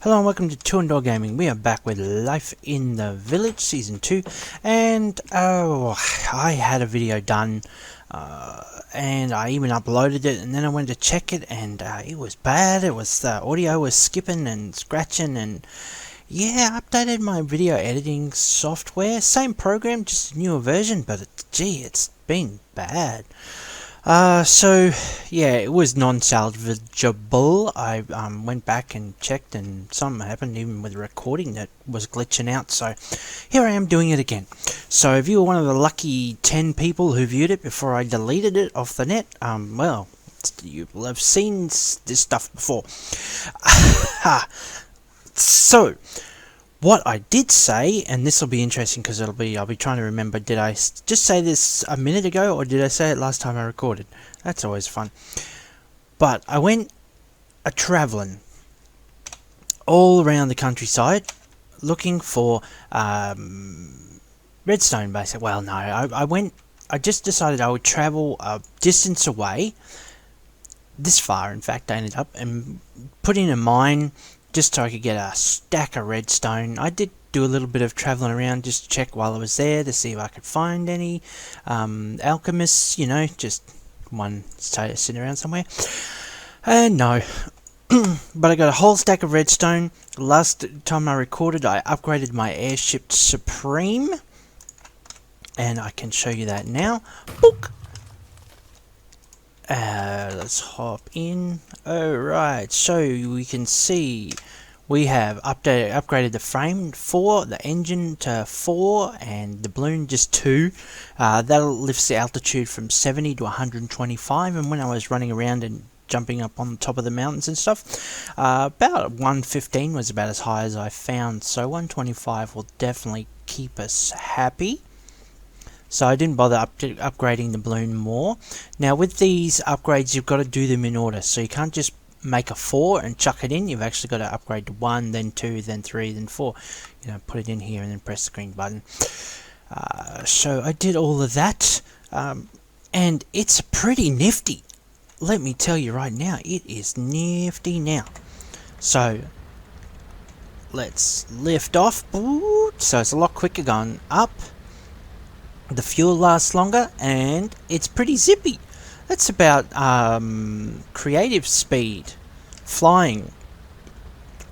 Hello and welcome to Two and Door Gaming. We are back with Life in the Village Season 2, and I had a video done and I even uploaded it, and then I went to check it and it was bad. It was, the audio was skipping and scratching, and yeah, I updated my video editing software. Same program, just a newer version, but gee, it's been bad. So yeah, it was non-salvageable. I went back and checked, and something happened even with the recording that was glitching out. So here I am doing it again. So if you were one of the lucky 10 people who viewed it before I deleted it off the net, well, you will have seen this stuff before. So what I did say, and this will be interesting because I'll be trying to remember, did I just say this a minute ago or did I say it last time I recorded? That's always fun. But I went a-travelling all around the countryside looking for redstone, basically. Well, no, I just decided I would travel a distance away, this far in fact. I ended up and put in a mine just so I could get a stack of redstone. I did do a little bit of travelling around just to check while I was there to see if I could find any alchemists, you know, just one sitting around somewhere. And no. But I got a whole stack of redstone. Last time I recorded, I upgraded my airship to Supreme, and I can show you that now. Book. Let's hop in. Alright, so we can see we have upgraded the frame 4, the engine to 4, and the balloon just 2. That lifts the altitude from 70 to 125, and when I was running around and jumping up on the top of the mountains and stuff, about 115 was about as high as I found, so 125 will definitely keep us happy. So I didn't bother upgrading the balloon more. Now with these upgrades, you've got to do them in order. So you can't just make a 4 and chuck it in. You've actually got to upgrade to 1, then 2, then 3, then 4. You know, put it in here and then press the green button. So I did all of that. And it's pretty nifty. Let me tell you right now, it is nifty now. So let's lift off. So it's a lot quicker going up. The fuel lasts longer, and it's pretty zippy. That's about creative speed flying,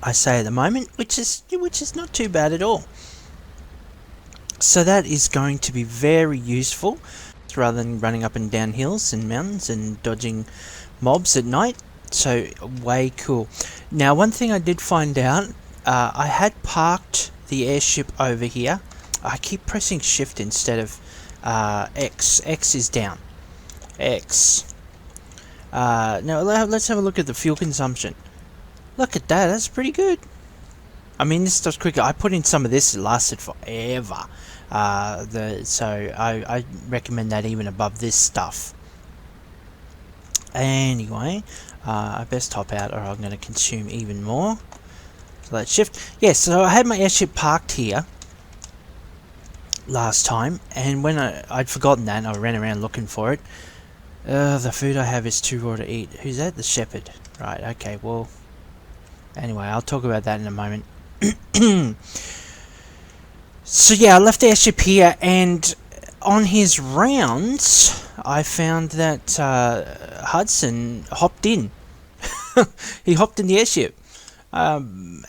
I say at the moment, which is not too bad at all. So that is going to be very useful rather than running up and down hills and mountains and dodging mobs at night. So way cool. Now one thing I did find out, I had parked the airship over here. I keep pressing shift instead of X. X is down. X. Now let's have a look at the fuel consumption. Look at that, that's pretty good. I mean, this stuff's quicker. I put in some of this, it lasted forever. So I recommend that even above this stuff. Anyway, I best hop out or I'm going to consume even more. So let's shift. Yes, so I had my airship parked here last time, and when I'd forgotten that and I ran around looking for it. The food I have is too raw to eat. Who's that? The shepherd. Right, okay, well, anyway, I'll talk about that in a moment. So yeah, I left the airship here, and on his rounds I found that Hudson hopped in. He hopped in the airship.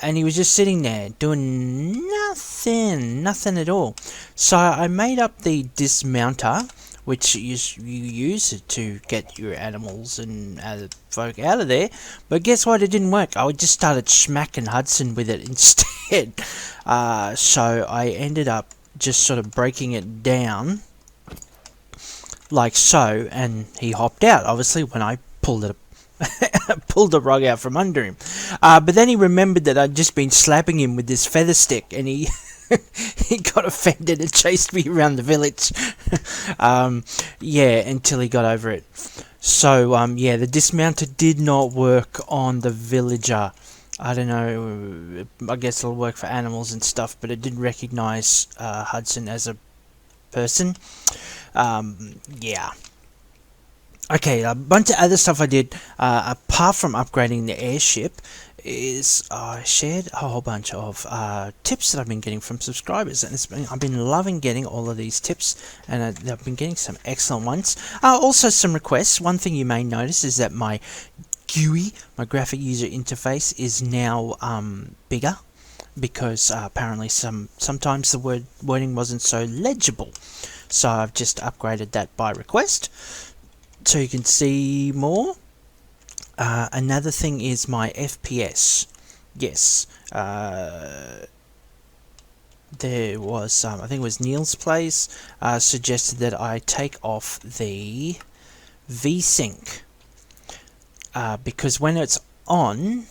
And he was just sitting there doing nothing at all. So I made up the dismounter, which you use to get your animals and other folk out of there. But guess what? It didn't work. I just started smacking Hudson with it instead. So I ended up just sort of breaking it down like so, and he hopped out, obviously, when I pulled it pulled the rug out from under him. But then he remembered that I'd just been slapping him with this feather stick, and he he got offended and chased me around the village. Yeah, until he got over it. So yeah, the dismounter did not work on the villager. I don't know, I guess it'll work for animals and stuff, but it didn't recognise Hudson as a person. Yeah. Okay, a bunch of other stuff I did, apart from upgrading the airship, is I shared a whole bunch of tips that I've been getting from subscribers, and I've been loving getting all of these tips, and I've been getting some excellent ones. Also some requests. One thing you may notice is that my GUI, my graphic user interface, is now bigger, because apparently sometimes the wording wasn't so legible. So I've just upgraded that by request, so you can see more. Another thing is my FPS. Yes, there was, I think it was Neil's Plays, suggested that I take off the VSync, because when it's on,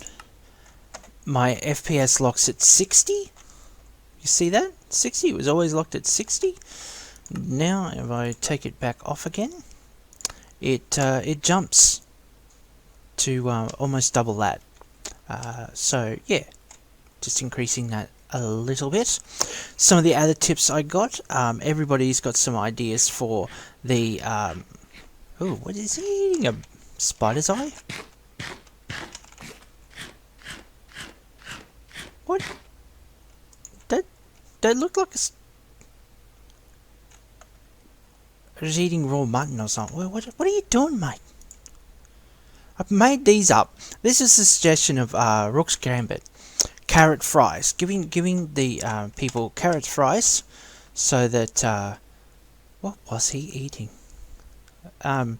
my FPS locks at 60. You see that? 60, it was always locked at 60. Now if I take it back off again, it jumps to almost double that. So yeah, just increasing that a little bit. Some of the other tips I got, everybody's got some ideas for the oh, what is he eating? A spider's eye? What? That looked like he's eating raw mutton or something. What are you doing, mate? I've made these up. This is a suggestion of Rook's Gambit. Carrot fries. Giving the people carrot fries so that... what was he eating? Because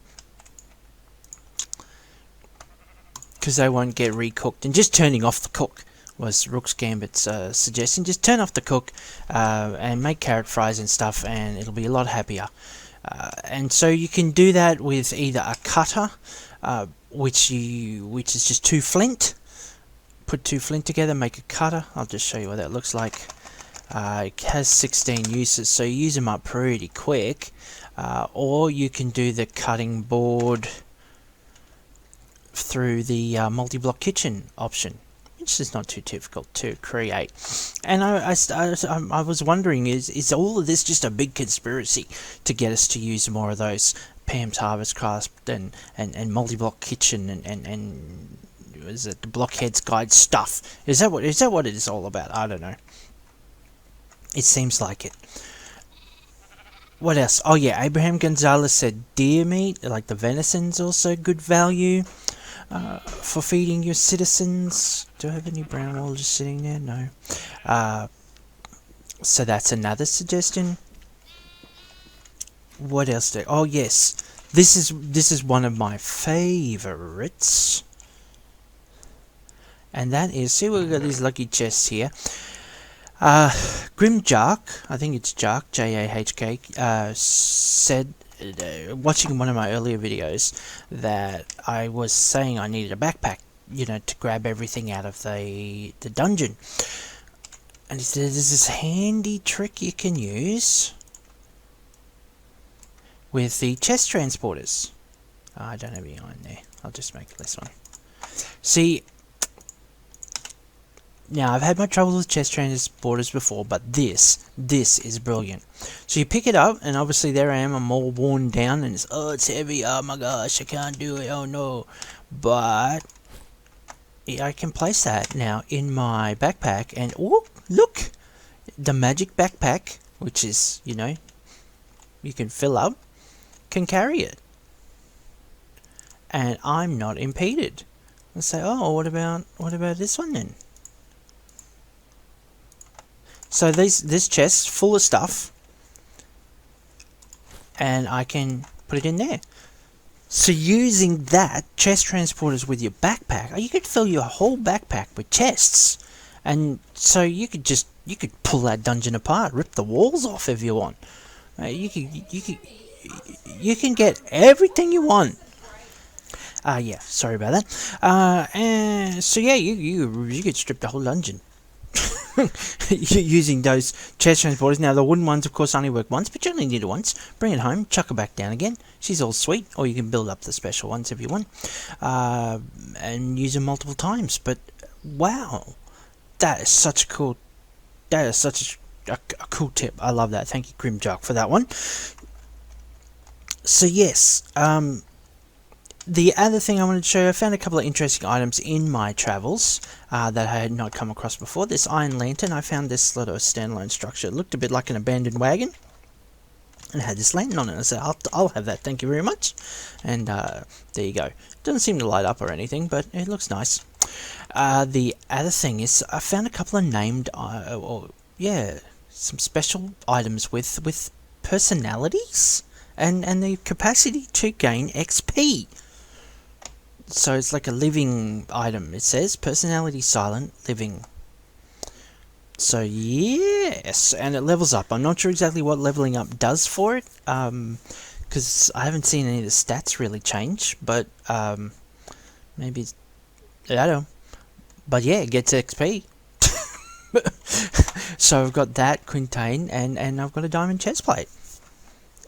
they won't get recooked. And just turning off the cook was Rook's Gambit's suggestion. Just turn off the cook and make carrot fries and stuff, and it'll be a lot happier. And so you can do that with either a cutter, which is just 2 flint. Put 2 flint together, make a cutter. I'll just show you what that looks like. It has 16 uses, so you use them up pretty quick. Or you can do the cutting board through the multi-block kitchen option, which is not too difficult to create. And I was wondering, is all of this just a big conspiracy to get us to use more of those Pam's Harvest Craft and multi-block kitchen and is it the Blockhead's Guide stuff? Is that what it is all about? I don't know. It seems like it. What else? Oh yeah, Abraham Gonzalez said deer meat, like the venison's also good value for feeding your citizens. Do I have any brown wool just sitting there? No. So that's another suggestion. What else? Oh yes, this is one of my favorites, and that is, see, we've got these lucky chests here. Grim Jark, I think it's Jark, J-A-H-K, said, watching one of my earlier videos, that I was saying I needed a backpack, to grab everything out of the dungeon. And he said, there's this handy trick you can use with the chest transporters. I don't have any on there. I'll just make this one. See, now I've had my trouble with chest transporters before, but this is brilliant. So you pick it up, and obviously there I am. I'm all worn down, and it's heavy. Oh my gosh, I can't do it. Oh no! But I can place that now in my backpack, and oh look, the magic backpack, which is you can fill up, can carry it, and I'm not impeded. I say, oh, what about this one then? So this chest full of stuff, and I can put it in there. So using that chest transporters with your backpack, you could fill your whole backpack with chests, and so you could pull that dungeon apart, rip the walls off if you want. You can get everything you want. Yeah, sorry about that. And so yeah, you could strip the whole dungeon using those chest transporters. Now the wooden ones, of course, only work once, but you only need it once. Bring it home, chuck her back down again. She's all sweet. Or you can build up the special ones if you want, and use them multiple times. But wow, that is such a cool. That is such a cool tip. I love that. Thank you, Grimjock, for that one. So yes, The other thing I wanted to show you, I found a couple of interesting items in my travels that I had not come across before. This iron lantern, I found this little standalone structure. It looked a bit like an abandoned wagon. And it had this lantern on it. I said, I'll have that, thank you very much. And there you go. Doesn't seem to light up or anything, but it looks nice. The other thing is, I found a couple of named, some special items with personalities and the capacity to gain XP. So it's like a living item. It says personality silent living. So yes, and it levels up. I'm not sure exactly what leveling up does for it, because I haven't seen any of the stats really change. But maybe it's, I don't know. But yeah, it gets XP. So I've got that Quintain, and I've got a diamond chestplate.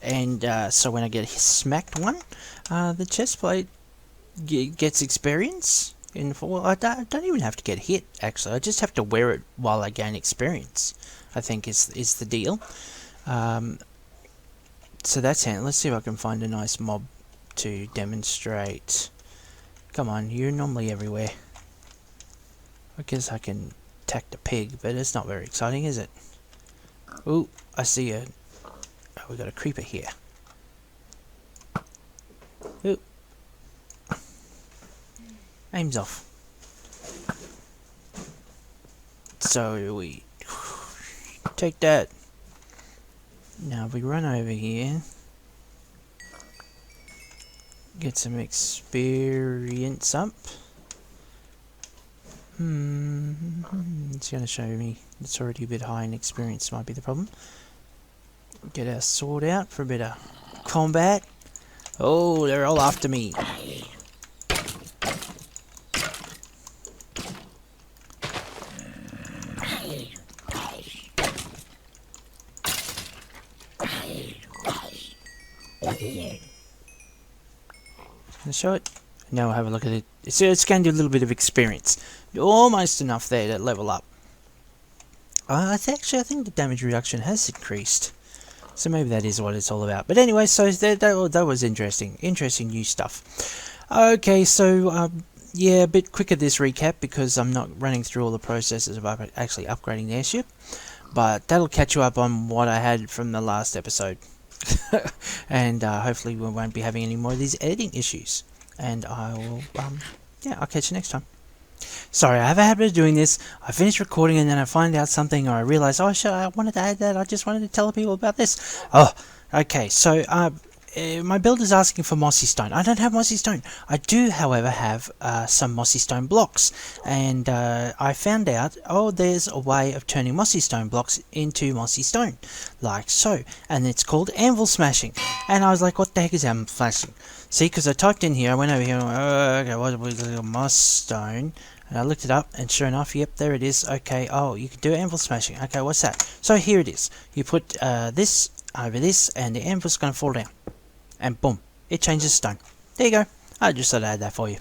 And so when I get smacked one, the chestplate gets experience. Well, I don't even have to get hit, actually. I just have to wear it while I gain experience, I think is the deal. So that's it. Let's see if I can find a nice mob to demonstrate. Come on, you're normally everywhere. I guess I can attack the pig, but it's not very exciting, is it? Ooh, I see a... Oh, we got a creeper here. Ooh. Aim's off. So we take that. Now we run over here. Get some experience up. It's going to show me it's already a bit high in experience, might be the problem. Get our sword out for a bit of combat. Oh, they're all after me. Let's show it. Now we'll have a look at it. So it's going to do a little bit of experience. Almost enough there to level up. Actually, I think the damage reduction has increased. So maybe that is what it's all about. But anyway, so that was interesting. Interesting new stuff. Okay, so yeah, a bit quicker this recap because I'm not running through all the processes of actually upgrading the airship. But that'll catch you up on what I had from the last episode. And hopefully we won't be having any more of these editing issues. And I will, yeah, I'll catch you next time. Sorry, I have a habit of doing this. I finish recording and then I find out something, or I realise, oh shit, I wanted to add that. I just wanted to tell people about this. Oh, okay. So my build is asking for mossy stone. I don't have mossy stone. I do, however, have some mossy stone blocks, and I found out, oh, there's a way of turning mossy stone blocks into mossy stone, like so, and it's called anvil smashing. And I was like, what the heck is anvil smashing? See, because I typed in here, I went over here, and went, oh, okay, what was moss stone? And I looked it up, and sure enough, yep, there it is. Okay, oh, you can do anvil smashing. Okay, what's that? So here it is. You put this over this, and the anvil's going to fall down. And boom, it changes stone. There you go. I just thought I'd add that for you.